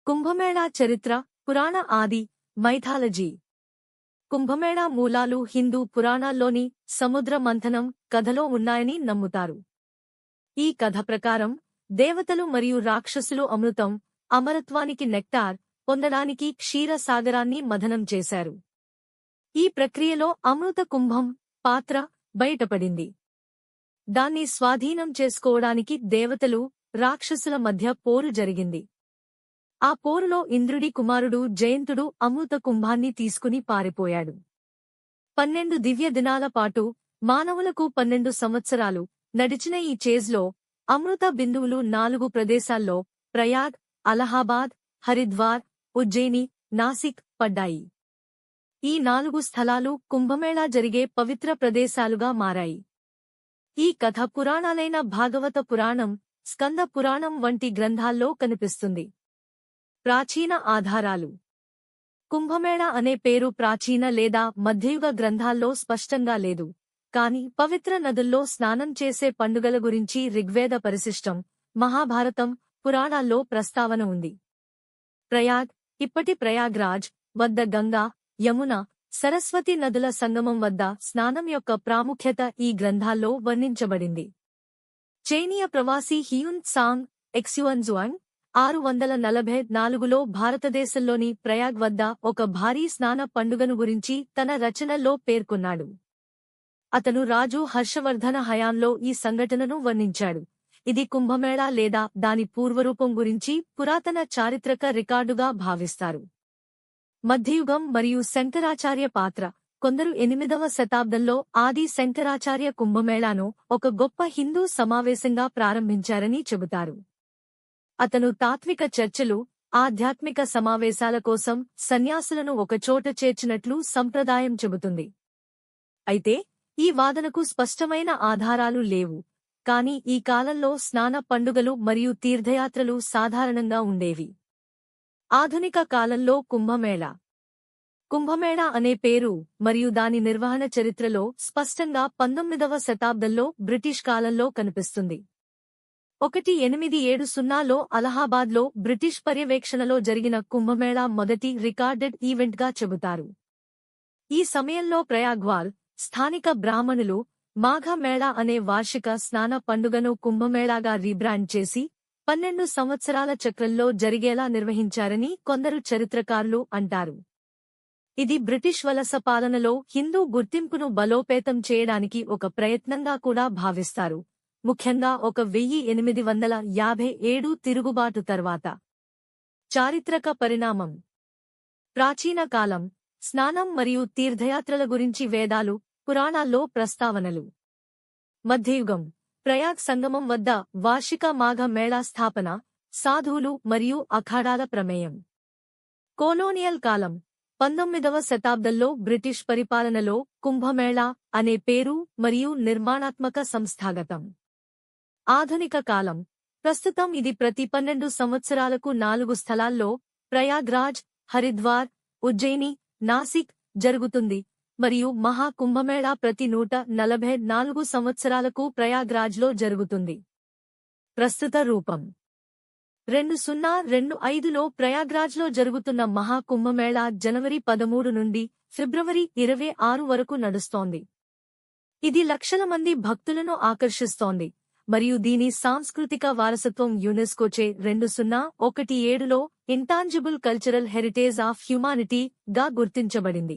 కుంభమేళా చరిత్ర, పురాణ ఆది, మైథాలజీ. కుంభమేళా మూలాలు హిందూ పురాణాల్లోని సముద్ర మంథనం కథలో ఉన్నాయని నమ్ముతారు. ఈ కథ ప్రకారం దేవతలు మరియు రాక్షసులు అమృతం, అమరత్వానికి నెక్టార్ పొందడానికి క్షీరసాగరాన్ని మథనం చేశారు. ఈ ప్రక్రియలో అమృత కుంభం పాత్ర బయటపడింది. దాన్ని స్వాధీనం చేసుకోవడానికి దేవతలు, రాక్షసుల మధ్య పోరు జరిగింది. ఆ పోరులో ఇంద్రుడి కుమారుడు జయంతుడు అమృత కుంభాన్ని తీసుకుని పారిపోయాడు. 12 దివ్య దినాల పాటు మానవులకు 12 సంవత్సరాలు నడిచిన ఈ చేజ్లో అమృత బిందువులు 4 ప్రదేశాల్లో ప్రయాగ్, అలహాబాద్, హరిద్వార్, ఉజ్జయిని, నాసిక్ పడ్డాయి. ఈ 4 స్థలాలు కుంభమేళా జరిగే పవిత్ర ప్రదేశాలుగా మారాయి. ఈ కథ పురాణాలైన భాగవత పురాణం, స్కంద పురాణం వంటి గ్రంథాల్లో కనిపిస్తుంది. ప్రాచీన ఆధారాలు. కుంభమేళా అనే పేరు ప్రాచీన లేదా మధ్యయుగ గ్రంథాల్లో స్పష్టంగా లేదు, కాని పవిత్ర నదుల్లో స్నానం చేసే పండుగల గురించి ఋగ్వేద పరిశిష్టం, మహాభారతం, పురాణాల్లో ప్రస్తావన ఉంది. ప్రయాగ్, ఇప్పటి ప్రయాగ్రాజ్ వద్ద గంగా, యమున, సరస్వతి నదుల సంగమం వద్ద స్నానం యొక్క ప్రాముఖ్యత ఈ గ్రంథాల్లో వర్ణించబడింది. చైనీయ ప్రవాసీ హియున్ త్సాంగ్ ఎక్స్యుయన్జుయాంగ్ 644లో భారతదేశంలోని ప్రయాగ్ వద్ద ఒక భారీ స్నాన పండుగను గురించి తన రచనల్లో పేర్కొన్నాడు. అతను రాజు హర్షవర్ధన హయాంలో ఈ సంఘటనను వర్ణించాడు. ఇది కుంభమేళా లేదా దాని పూర్వరూపం గురించి పురాతన చారిత్రక రికార్డుగా భావిస్తారు. మధ్యయుగం మరియు శంకరాచార్య పాత్ర. కొందరు 8వ శతాబ్దంలో ఆది శంకరాచార్య కుంభమేళాను ఒక గొప్ప హిందూ సమావేశంగా ప్రారంభించారని చెబుతారు. అతను తాత్విక చర్చలు, ఆధ్యాత్మిక సమావేశాల కోసం సన్యాసులను ఒకచోట చేర్చినట్లు సంప్రదాయం చెబుతుంది. అయితే ఈ వాదనకు స్పష్టమైన ఆధారాలు లేవు, కాని ఈ కాలంలో స్నాన పండుగలు మరియు తీర్థయాత్రలు సాధారణంగా ఉండేవి. ఆధునిక కాలంలో కుంభమేళా అనే పేరు మరియు దాని నిర్వహణ చరిత్రలో స్పష్టంగా 19వ శతాబ్దంలో బ్రిటిష్ కాలంలో కనిపిస్తుంది. 1870లో అలహాబాద్లో బ్రిటిష్ పర్యవేక్షణలో జరిగిన కుంభమేళా మొదటి రికార్డెడ్ ఈవెంట్గా చెబుతారు. ఈ సమయంలో ప్రయాగ్వాల్ స్థానిక బ్రాహ్మణులు మాఘ మేళా అనే వార్షిక స్నాన పండుగను కుంభమేళాగా రీబ్రాండ్ చేసి 12 సంవత్సరాల చక్రంలో జరిగేలా నిర్వహించారని కొందరు చరిత్రకారులు అంటారు. ఇది బ్రిటిష్ వలస పాలనలో హిందూ గుర్తింపును బలోపేతం చేయడానికి ఒక ప్రయత్నంగా కూడా భావిస్తారు, ముఖ్యంగా 1857 తిరుగుబాటు తర్వాత. చారిత్రక పరిణామం. ప్రాచీన కాలం. స్నానం మరియు తీర్థయాత్రల గురించి వేదాలు, పురాణాల్లో ప్రస్తావనలు. మధ్యయుగం. ప్రయాగ్ సంగమం వద్ద వార్షిక మాఘ మేళా స్థాపన, సాధువులు మరియు అఖాడాల ప్రమేయం. కోలోనియల్ కాలం. 19వ శతాబ్దంలో బ్రిటిష్ పరిపాలనలో కుంభమేళా అనే పేరు మరియు నిర్మాణాత్మక సంస్థాగతం. ఆధునిక కాలం. ప్రస్తుతం ఇది ప్రతి 12 సంవత్సరాలకు 4 స్థలాల్లో ప్రయాగ్రాజ్, హరిద్వార్, ఉజ్జయిని, నాసిక్ జరుగుతుంది మరియు మహా కుంభమేళా ప్రతి 144 సంవత్సరాలకు ప్రయాగ్రాజ్లో జరుగుతుంది. ప్రస్తుత రూపం. 2025లో ప్రయాగ్రాజ్లో జరుగుతున్న మహా కుంభమేళా జనవరి 13 నుండి ఫిబ్రవరి 26 వరకు నడుస్తోంది. ఇది లక్షల మంది భక్తులను ఆకర్షిస్తోంది మరియు దీని సాంస్కృతిక వారసత్వం యునెస్కోచే 2017లో intangible cultural heritage of humanity గా గుర్తించబడింది.